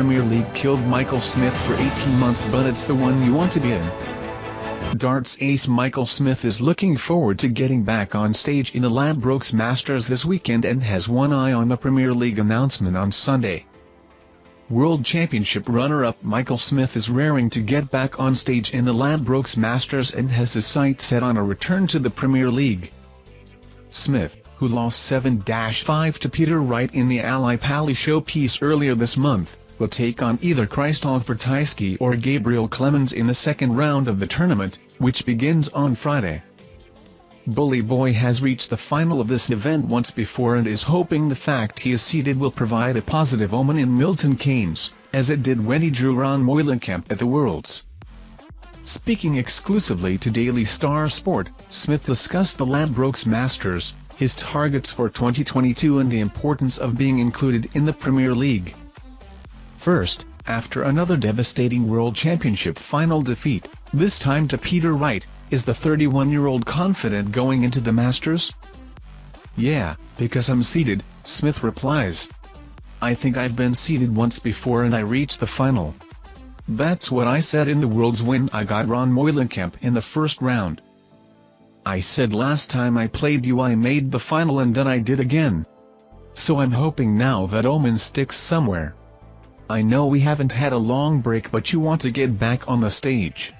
Premier League killed Michael Smith for 18 months, but it's the one you want to be in. Darts ace Michael Smith is looking forward to getting back on stage in the Ladbrokes Masters this weekend and has one eye on the Premier League announcement on Sunday. World Championship runner-up Michael Smith is raring to get back on stage in the Ladbrokes Masters and has his sights set on a return to the Premier League. Smith, who lost 7-5 to Peter Wright in the Ali Pali showpiece earlier this month, will take on either Krzysztof Ratajski or Gabriel Clemens in the second round of the tournament, which begins on Friday. Bully Boy has reached the final of this event once before and is hoping the fact he is seeded will provide a positive omen in Milton Keynes, as it did when he drew Ron Moilenkamp at the Worlds. Speaking exclusively to Daily Star Sport, Smith discussed the Ladbrokes Masters, his targets for 2022 and the importance of being included in the Premier League. First, after another devastating World Championship final defeat, this time to Peter Wright, is the 31-year-old confident going into the Masters? "Yeah, because I'm seeded," Smith replies. "I think I've been seeded once before and I reached the final. That's what I said in the Worlds when I got Ron Moilenkamp in the first round. I said last time I played you I made the final and then I did again. So I'm hoping now that omen sticks somewhere. I know we haven't had a long break, but you want to get back on the stage.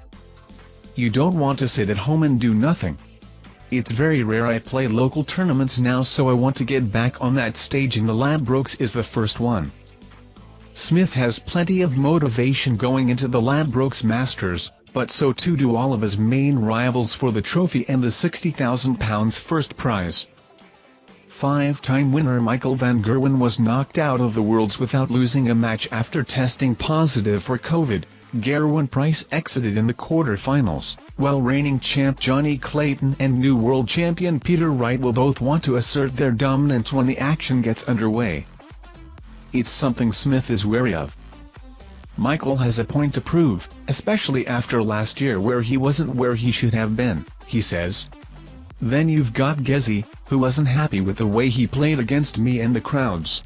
You don't want to sit at home and do nothing. It's very rare I play local tournaments now, so I want to get back on that stage and the Ladbrokes is the first one." Smith has plenty of motivation going into the Ladbrokes Masters, but so too do all of his main rivals for the trophy and the £60,000 first prize. Five-time winner Michael van Gerwen was knocked out of the Worlds without losing a match after testing positive for COVID. Gerwin Price exited in the quarter-finals, while reigning champ Johnny Clayton and new world champion Peter Wright will both want to assert their dominance when the action gets underway. It's something Smith is wary of. "Michael has a point to prove, especially after last year where he wasn't where he should have been," he says. "Then you've got Gezi, who wasn't happy with the way he played against me and the crowds.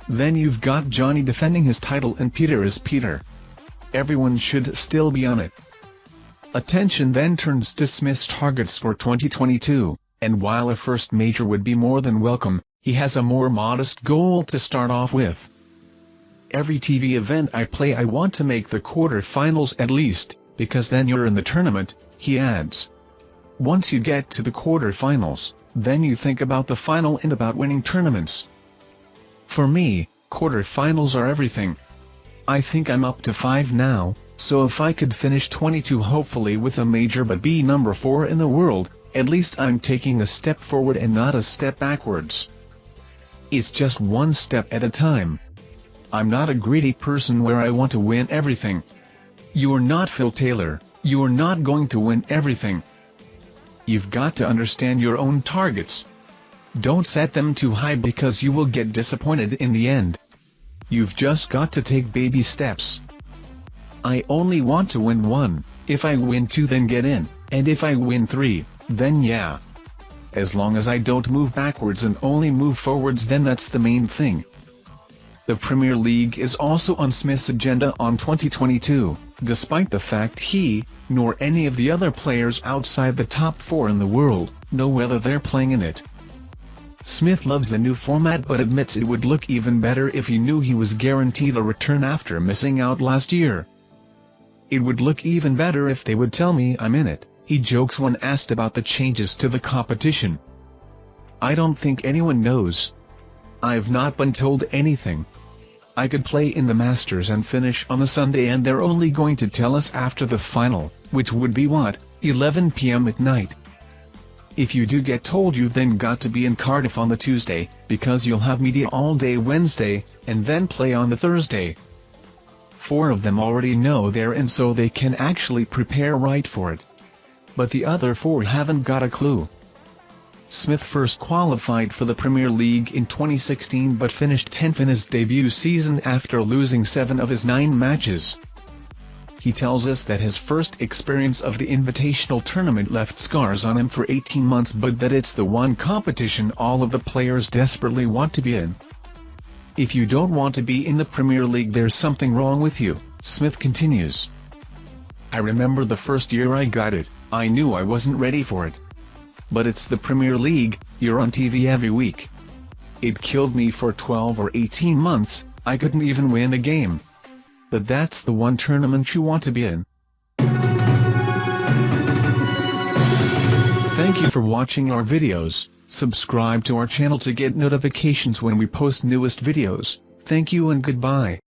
Then you've got Johnny defending his title and Peter is Peter. Everyone should still be on it." Attention then turns to Smith's targets for 2022, and while a first major would be more than welcome, he has a more modest goal to start off with. "Every TV event I play I want to make the quarter-finals at least, because then you're in the tournament," he adds. "Once you get to the quarter-finals, then you think about the final and about winning tournaments. For me, quarter-finals are everything. I think I'm up to 5 now, so if I could finish 22 hopefully with a major but be number 4 in the world, at least I'm taking a step forward and not a step backwards. It's just one step at a time. I'm not a greedy person where I want to win everything. You're not Phil Taylor, you're not going to win everything. You've got to understand your own targets. Don't set them too high because you will get disappointed in the end. You've just got to take baby steps. I only want to win 1, if I win 2 then get in, and if I win 3, then yeah. As long as I don't move backwards and only move forwards, then that's the main thing." The Premier League is also on Smith's agenda on 2022, despite the fact he, nor any of the other players outside the top 4 in the world, know whether they're playing in it. Smith loves the new format but admits it would look even better if he knew he was guaranteed a return after missing out last year. "It would look even better if they would tell me I'm in it," he jokes when asked about the changes to the competition. "I don't think anyone knows. I've not been told anything. I could play in the Masters and finish on a Sunday and they're only going to tell us after the final, which would be 11 p.m. at night. If you do get told, you then got to be in Cardiff on the Tuesday, because you'll have media all day Wednesday, and then play on the Thursday. 4 of them already know they're in, so they can actually prepare right for it. But the other 4 haven't got a clue." Smith first qualified for the Premier League in 2016 but finished 10th in his debut season after losing 7 of his 9 matches. He tells us that his first experience of the Invitational Tournament left scars on him for 18 months, but that it's the one competition all of the players desperately want to be in. If you don't want to be in the Premier League, there's something wrong with you, Smith continues. I remember the first year I got it, I knew I wasn't ready for it. But it's the Premier League, you're on TV every week. It killed me for 12 or 18 months, I couldn't even win a game. But that's the one tournament you want to be in. Thank you for watching our videos. Subscribe to our channel to get notifications when we post newest videos. Thank you and goodbye.